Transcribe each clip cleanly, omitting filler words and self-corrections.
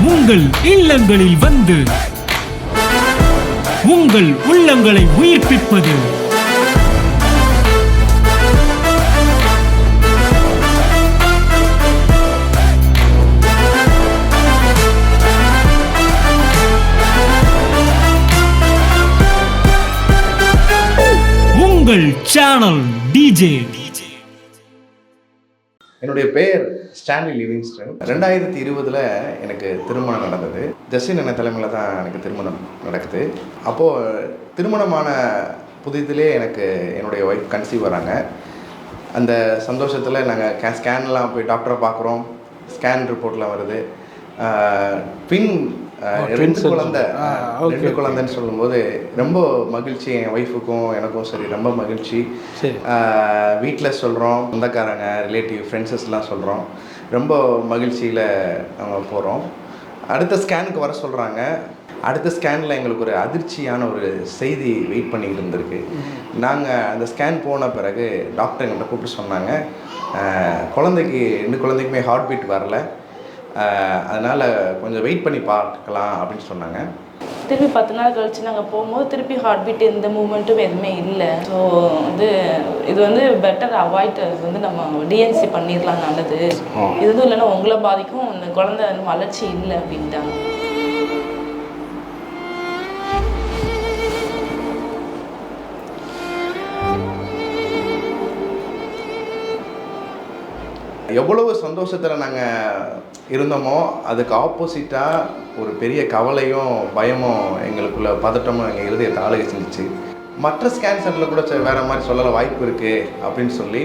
உங்கள் இல்லங்களில் வந்து உங்கள் உள்ளங்களை உயிர்ப்பிப்பது உங்கள் சேனல் டிஜே. என்னுடைய பெயர் ஸ்டான்லி லிவிங்ஸ்டன். 2020 எனக்கு திருமணம் நடந்தது. ஜஸ்டின் அண்ணன் தலைமையில் தான் எனக்கு திருமணம் நடக்குது. அப்போது திருமணமான புதிதிலே எனக்கு என்னுடைய ஒய்ஃப் கன்சீவ் வராங்க. அந்த சந்தோஷத்தில் நாங்கள் ஸ்கேன்லாம் போய் டாக்டரை பார்க்குறோம். ஸ்கேன் ரிப்போர்ட்லாம் வருது. ரெண்டு குழந்தைன்னு சொல்லும்போது ரொம்ப மகிழ்ச்சி. என் ஒய்ஃபுக்கும் எனக்கும் சரி ரொம்ப மகிழ்ச்சி. வீட்டில் சொல்கிறோம், சொந்தக்காரங்க, ரிலேட்டிவ், ஃப்ரெண்ட்ஸஸ்லாம் சொல்கிறோம். ரொம்ப மகிழ்ச்சியில் நம்ம போகிறோம். அடுத்த ஸ்கேனுக்கு வர சொல்கிறாங்க. அடுத்த ஸ்கேனில் எங்களுக்கு ஒரு அதிர்ச்சியான ஒரு செய்தி வெயிட் பண்ணிக்கிட்டு இருந்திருக்கு. நாங்கள் அந்த ஸ்கேன் போன பிறகு டாக்டர் எங்கள்கிட்ட கூப்பிட்டு சொன்னாங்க, ரெண்டு குழந்தைக்குமே ஹார்ட் பீட் வரல, அதனால் கொஞ்சம் வெயிட் பண்ணி பார்க்கலாம் அப்படின்னு சொன்னாங்க. திருப்பி 10 நாள் கழிச்சு நாங்கள் போகும்போது திருப்பி ஹார்ட் பீட் எந்த மூமெண்ட்டும் எதுவுமே இல்லை. ஸோ இது பெட்டர் அவாய்ட். நம்ம டிஎன்சி பண்ணிடலாம், நல்லது. இது இல்லைன்னா உங்களை பாதிக்கும், இந்த குழந்தை வளர்ச்சி இல்லை அப்படின்ட்டாங்க. எவ்வளவு சந்தோஷத்தில் நாங்கள் இருந்தோமோ அதுக்கு ஆப்போசிட்டாக ஒரு பெரிய கவலையும் பயமும் எங்களுக்குள்ள பதட்டமும் எங்கள் இருதயத்தை ஆளுகை செஞ்சிச்சு. மற்ற ஸ்கேன் சென்டரில் கூட வேறு மாதிரி சொல்லலை வாய்ப்பு இருக்குது அப்படின்னு சொல்லி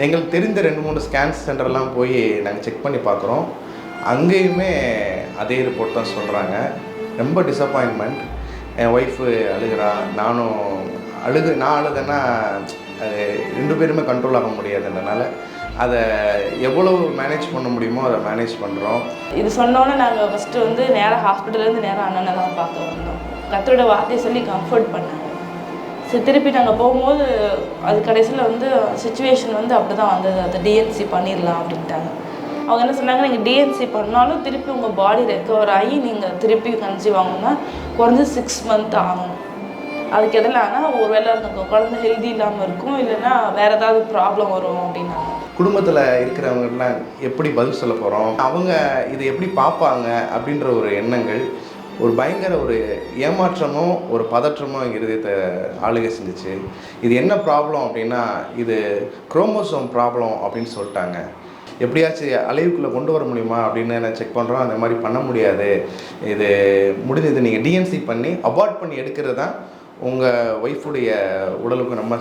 எங்களுக்கு தெரிந்த 2-3 ஸ்கேன் சென்டர்லாம் போய் நாங்கள் செக் பண்ணி பார்க்குறோம். அங்கேயுமே அதே ரிப்போர்ட் தான் சொல்கிறாங்க. ரொம்ப டிசப்பாயின்மெண்ட். என் ஒய்ஃபு அழுகிறா, நான் அழுதேன்னா அது 2 பேருமே கண்ட்ரோல் ஆக முடியாதுன்றனால அதை எவ்வளோ மேனேஜ் பண்ண முடியுமோ அதை மேனேஜ் பண்ணுறோம். இது சொன்னோன்னே நாங்கள் ஃபஸ்ட்டு நேராக ஹாஸ்பிட்டல்லேருந்து நேராக அண்ணனை தான் பார்க்க வந்தோம். கர்த்தரோட வார்த்தையை சொல்லி கம்ஃபர்ட் பண்ணாங்க. சரி, திருப்பி நாங்கள் போகும்போது அது கடைசியில் சுச்சுவேஷன் அப்படி தான் வந்தது. அதை டிஎன்சி பண்ணிடலாம் அப்படின்ட்டாங்க. அவங்க என்ன சொன்னாங்க, நீங்கள் டிஎன்சி பண்ணாலும் திருப்பி உங்கள் பாடி ரெக்கவர் ஆகி நீங்கள் திருப்பி கன்சீவ் ஆகணும்னா குறைஞ்சி 6 months ஆகணும். அதுக்கு எதிரானா ஒரு வேளை அந்த குழந்தை ஹெல்தி இல்லாமல் இருக்கும், இல்லைன்னா வேறு ஏதாவது ப்ராப்ளம் வரும் அப்படின்னாங்க. குடும்பத்தில் இருக்கிறவங்கலாம் எப்படி பதில் சொல்ல போகிறோம், அவங்க இதை எப்படி பார்ப்பாங்க அப்படின்ற ஒரு எண்ணங்கள், ஒரு பயங்கர ஒரு ஏமாற்றமும் ஒரு பதற்றமும் எங்கள் இருதயத்தை ஆளுகை செஞ்சிச்சு. இது என்ன ப்ராப்ளம் அப்படின்னா, இது குரோமோசோம் ப்ராப்ளம் அப்படின்னு சொல்லிட்டாங்க. எப்படியாச்சும் அலைவுக்குள்ளே கொண்டு வர முடியுமா அப்படின்னு நான் செக் பண்ணுறோம். அந்த மாதிரி பண்ண முடியாது, இது முடிஞ்சது நீங்கள் டிஎன்சி பண்ணி அபார்ட் பண்ணி எடுக்கிறது தான் உங்கள் ஒய்ஃபுடைய உடலுக்கு ரொம்ப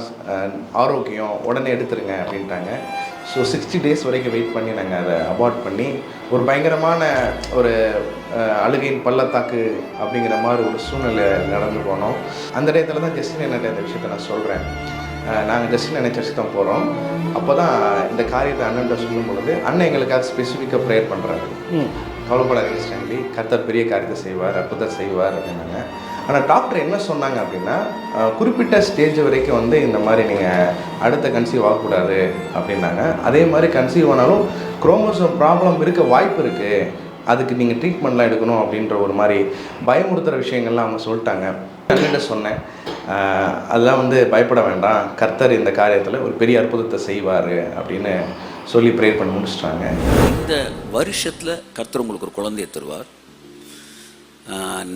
ஆரோக்கியம், உடனே எடுத்துருங்க அப்படின்ட்டாங்க. ஸோ 60 days வரைக்கும் வெயிட் பண்ணி நாங்கள் அதை அபார்ட் பண்ணி ஒரு பயங்கரமான ஒரு அழுகையின் பள்ளத்தாக்கு அப்படிங்கிற மாதிரி ஒரு சூழ்நிலை நடந்து போனோம். அந்த இடத்துல தான் ஜஸ்டின் என்கிட்ட இந்த விஷயத்தை நான் சொல்கிறேன். நாங்கள் ஜஸ்டின் அண்ணன் சர்ச்சுக்கு தான் போகிறோம். அப்போ தான் இந்த காரியத்தை அண்ணன்ட்ட சொல்லும் பொழுது அண்ணன் எங்களுக்காக ஸ்பெசிஃபிக்காக ப்ரேயர் பண்ணுறாரு. கவலைப்படாதீங்க ஸ்டான்லி, கர்த்தர் பெரிய காரியத்தை செய்வார், அற்புதத்தை செய்வார் அப்படின்னாங்க. ஆனால் டாக்டர் என்ன சொன்னாங்க அப்படின்னா, குறிப்பிட்ட ஸ்டேஜ் வரைக்கும் இந்த மாதிரி நீங்கள் அடுத்த கன்சீவ் ஆகக்கூடாது அப்படின்னாங்க. அதே மாதிரி கன்சீவ் ஆனாலும் குரோமோசோம் ப்ராப்ளம் இருக்க வாய்ப்பு இருக்குது, அதுக்கு நீங்கள் ட்ரீட்மெண்ட்லாம் எடுக்கணும் அப்படின்ற ஒரு மாதிரி பயமுறுத்துகிற விஷயங்கள்லாம் அவங்க சொல்லிட்டாங்க. நான் சொன்னேன், அதெல்லாம் பயப்பட வேண்டாம், கர்த்தர் இந்த காரியத்தில் ஒரு பெரிய அற்புதத்தை செய்வார் அப்படின்னு சொல்லி ப்ரேயர் பண்ணி முடிச்சிட்டாங்க. இந்த வருஷத்தில் கர்த்தர் உங்களுக்கு ஒரு குழந்தையை தருவார்.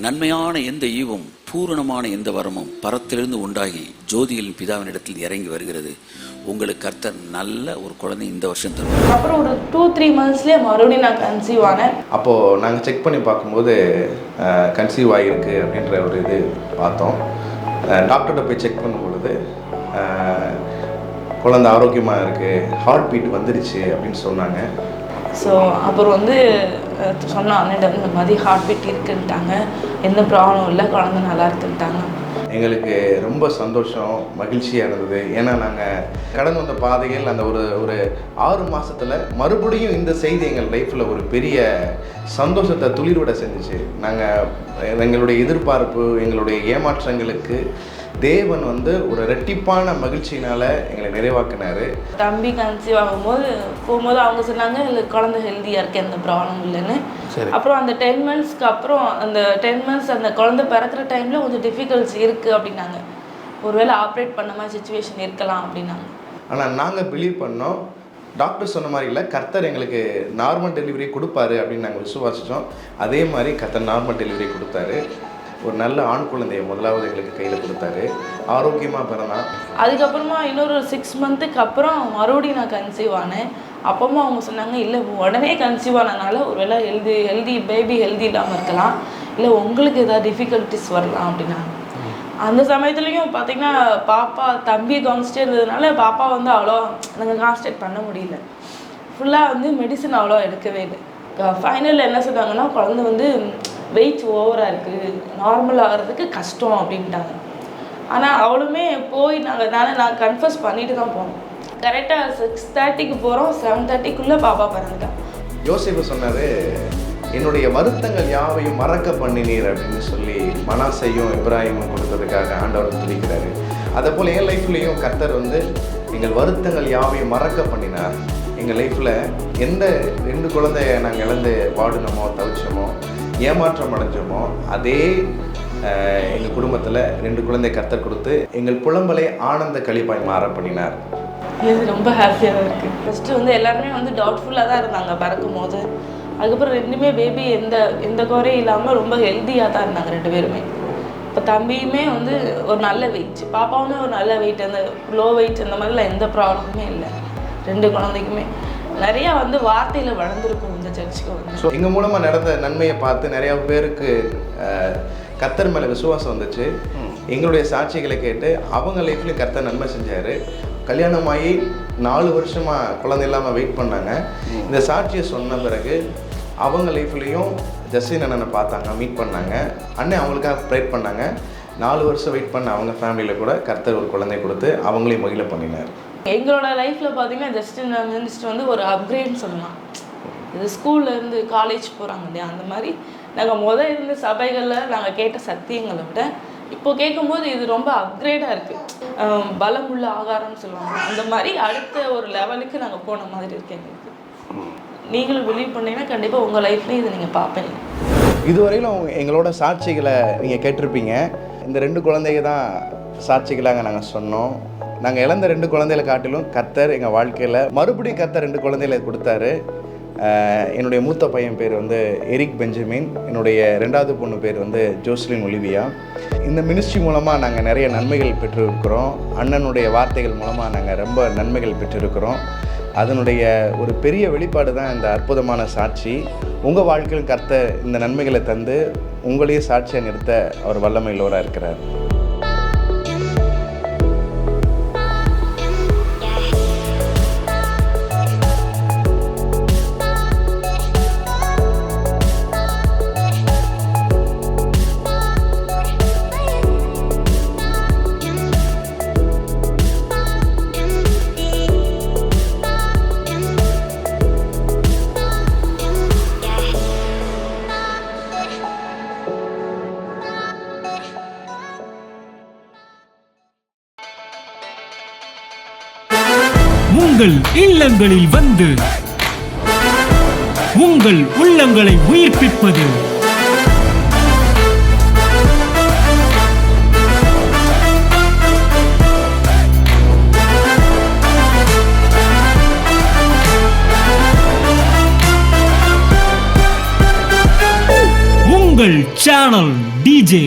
நன்மையான எந்த ஈவும் பூரணமான எந்த வரமும் பரத்திலிருந்து உண்டாகி ஜோதிகளின் பிதாவின் இடத்தில் இறங்கி வருகிறது. உங்களுக்கு கர்த்தர் நல்ல ஒரு குழந்தை இந்த வருஷம் தருவார். அப்புறம் ஒரு 2-3 monthsலேயே மறுபடியும் நான் கன்சீவ் ஆனேன். அப்போது நாங்கள் செக் பண்ணி பார்க்கும்போது கன்சீவ் ஆகிருக்கு அப்படின்ற ஒரு இது பார்த்தோம். டாக்டர்கிட்ட போய் செக் பண்ணும் பொழுது குழந்தை ஆரோக்கியமாக இருக்குது, ஹார்ட் பீட் வந்துடுச்சு அப்படின்னு சொன்னாங்க. ஸோ அப்புறம் சொன்ன அண்ணன் இந்த மாதிரி ஹார்ட் பீட் இருக்குன்ட்டாங்க, எந்த ப்ராப்ளம் இல்லை, குழந்தை நல்லா இருக்குன்ட்டாங்க. எங்களுக்கு ரொம்ப சந்தோஷம், மகிழ்ச்சியாக இருந்தது. ஏன்னா நாங்கள் கடந்து வந்த பாதைகள் அந்த ஒரு 6 மாதத்தில் மறுபடியும் இந்த செய்தி எங்கள் லைஃப்பில் ஒரு பெரிய சந்தோஷத்தை துளிர்விட செஞ்சிச்சு. நாங்கள் எங்களுடைய எதிர்பார்ப்பு, எங்களுடைய ஏமாற்றங்களுக்கு தேவன் வந்து ஒரு ரெட்டிப்பான மகிழ்ச்சியினால் எங்களை நிறைவாக்கினார். தம்பி கன்சீவ் ஆகும்போது போகும்போது அவங்க சொன்னாங்க இல்லை குழந்தை ஹெல்த்தியாக இருக்கு, எந்த ப்ராப்ளம் இல்லைன்னு. அப்புறம் அந்த 10 monthsக்கு அப்புறம் அந்த 10 months அந்த குழந்தை பிறக்கிற டைமில் கொஞ்சம் டிஃபிகல்ட்ஸ் இருக்குது அப்படின்னாங்க. ஒருவேளை ஆப்ரேட் பண்ண மாதிரி சுச்சுவேஷன் இருக்கலாம் அப்படின்னாங்க. ஆனால் நாங்கள் பிலீவ் பண்ணோம், டாக்டர் சொன்ன மாதிரி இல்லை, கர்த்தர் எங்களுக்கு நார்மல் டெலிவரி கொடுப்பாரு அப்படின்னு நாங்கள் விசுவாசித்தோம். அதே மாதிரி கர்த்தர் நார்மல் டெலிவரி கொடுத்தாரு. ஒரு நல்ல ஆண் குழந்தையை முதலாவது எங்களுக்கு கையில் கொடுத்தாரு. ஆரோக்கியமாக பிறந்தான். அதுக்கப்புறமா இன்னொரு 6 monthsக்கு அப்புறம் மறுபடியும் நான் கன்சீவ் ஆனேன். அப்பமா அவங்க சொன்னாங்க இல்லை உடனே கன்சீவ் ஆனதுனால ஒரு வேளை ஹெல்தி பேபி ஹெல்தி இல்லாமல் இருக்கலாம், இல்லை உங்களுக்கு ஏதாவது டிஃபிகல்ட்டிஸ் வரலாம் அப்படின்னாங்க. அந்த சமயத்துலேயும் பார்த்திங்கன்னா பாப்பா தம்பியை கவனிச்சிட்டே இருந்ததுனால பாப்பா வந்து அவ்வளோ நாங்கள் கான்சன்ட்ரேட் பண்ண முடியல. ஃபுல்லாக வந்து மெடிசன் அவ்வளோ எடுக்கவே இல்லை. ஃபைனலில் என்ன சொன்னாங்கன்னா குழந்தை வந்து வெயிட் ஓவராக இருக்குது, நார்மல் ஆகிறதுக்கு கஷ்டம் அப்படின்ட்டாங்க. ஆனால் அவளுமே போய் நான் கன்ஃபர்ஸ் பண்ணிட்டு தான் போனோம். கரெக்டாக 6:30க்கு போகிறோம், 7:30க்குள்ளே பாப்பா பிறந்துட்டான். யோசேப்பு சொன்னார், என்னுடைய வருத்தங்கள் யாவையும் மறக்க பண்ணினீர் அப்படின்னு சொல்லி மனாசையும் இப்ராஹிமும் கொடுத்ததுக்காக ஆண்டவர் துதிக்கிறாரு. அதே போல் என் லைஃப்லேயும் கர்த்தர் வந்து எங்கள் வருத்தங்கள் யாவையும் மறக்க பண்ணினார். எங்கள் லைஃப்பில் எந்த 2 குழந்தைய நாங்கள் இழந்து வாடினோமோ தவிச்சோமோ ஏமாற்றம் அடைஞ்சோமோ அதே எங்கள் குடும்பத்தில் 2 குழந்தை கர்த்தர் கொடுத்து எங்கள் புலம்பலை ஆனந்த கழிப்பாய் மாற பண்ணினார். இது ரொம்ப ஹாப்பியாக தான் இருக்குது. ஃபஸ்ட்டு வந்து எல்லாருமே வந்து டவுட்ஃபுல்லாக தான் இருந்தாங்க பறக்கும் போது. அதுக்கப்புறம் 2மே பேபி எந்த குறையும் இல்லாமல் ரொம்ப ஹெல்த்தியாக தான் இருந்தாங்க 2 பேருமே. இப்போ தம்பியுமே வந்து ஒரு நல்ல வெயிட், பாப்பாவுமே ஒரு நல்ல வெயிட், அந்த லோ வெயிட் அந்த மாதிரிலாம் எந்த ப்ராப்ளமுமே இல்லை. 2 குழந்தைக்குமே நிறையா வந்து வார்த்தையில் வளர்ந்துருக்கும் இந்த சர்ச்சுக்கு வந்து. ஸோ எங்கள் மூலமாக நடந்த நன்மையை பார்த்து நிறையா பேருக்கு கர்த்தர் மேலே விசுவாசம் வந்துச்சு. எங்களுடைய சாட்சிகளை கேட்டு அவங்க லைஃப்லேயும் கர்த்தர் நன்மை செஞ்சார். கல்யாணமாகி 4 வருஷமாக குழந்தை இல்லாமல் வெயிட் பண்ணாங்க. இந்த சாட்சியை சொன்ன பிறகு அவங்க லைஃப்லேயும் ஜஸ்டின் அண்ணனை பார்த்தாங்க, மீட் பண்ணாங்க. அண்ணன் அவங்களுக்காக ப்ரேட் பண்ணாங்க. 4 வருஷம் வெயிட் பண்ண அவங்க ஃபேமிலியில் கூட கர்த்தர் ஒரு குழந்தை கொடுத்து அவங்களையும் மகிழ பண்ணினார். எங்களோட லைஃப்பில் பார்த்தீங்கன்னா ஜஸ்டின் மினிஸ்டர் வந்து ஒரு அப்கிரேட்னு சொல்லலாம். இது ஸ்கூல்லேருந்து காலேஜ் போகிறாங்க இல்லையா, அந்த மாதிரி நாங்கள் இருந்த சபைகளில் நாங்கள் கேட்ட சத்தியங்களை விட இப்போ கேட்கும்போது இது ரொம்ப அப்கிரேடாக இருக்குது. பலமுள்ள ஆகாரம்னு சொல்லுவாங்க, அந்த மாதிரி அடுத்த ஒரு லெவலுக்கு நாங்கள் போன மாதிரி இருக்கு எங்களுக்கு. நீங்களும் பிலீவ் பண்ணீங்கன்னா கண்டிப்பாக உங்கள் லைஃப்லேயும் இதை நீங்கள் பார்ப்பீங்க. இதுவரையிலும் எங்களோட சாட்சிகளை நீங்கள் கேட்டிருப்பீங்க. இந்த 2 குழந்தைங்க தான் சாட்சிகளாக நாங்கள் சொன்னோம். நாங்கள் இழந்த 2 குழந்தைகளை காட்டிலும் கர்த்தர் எங்கள் வாழ்க்கையில் மறுபடியும் கர்த்தர் 2 குழந்தைகளை கொடுத்தாரு. என்னுடைய மூத்த பையன் பேர் வந்து எரிக் பெஞ்சமின், என்னுடைய 2வது பொண்ணு பேர் வந்து ஜோஸ்லின் ஒலிவியா. இந்த மினிஸ்ட்ரி மூலமாக நாங்கள் நிறைய நன்மைகள் பெற்றிருக்கிறோம். அண்ணனுடைய வார்த்தைகள் மூலமாக நாங்கள் ரொம்ப நன்மைகள் பெற்றிருக்கிறோம். அதனுடைய ஒரு பெரிய வெளிப்பாடு தான் இந்த அற்புதமான சாட்சி. உங்கள் வாழ்க்கையில் கர்த்தர் இந்த நன்மைகளை தந்து உங்களையே சாட்சியாக நிறுத்த அவர் வல்லமையுள்ளவராக இருக்கிறார். உங்கள் இல்லங்களில் வந்து உங்கள் உள்ளங்களை உயிர்ப்பிப்பது உங்கள் சேனல் டிஜே.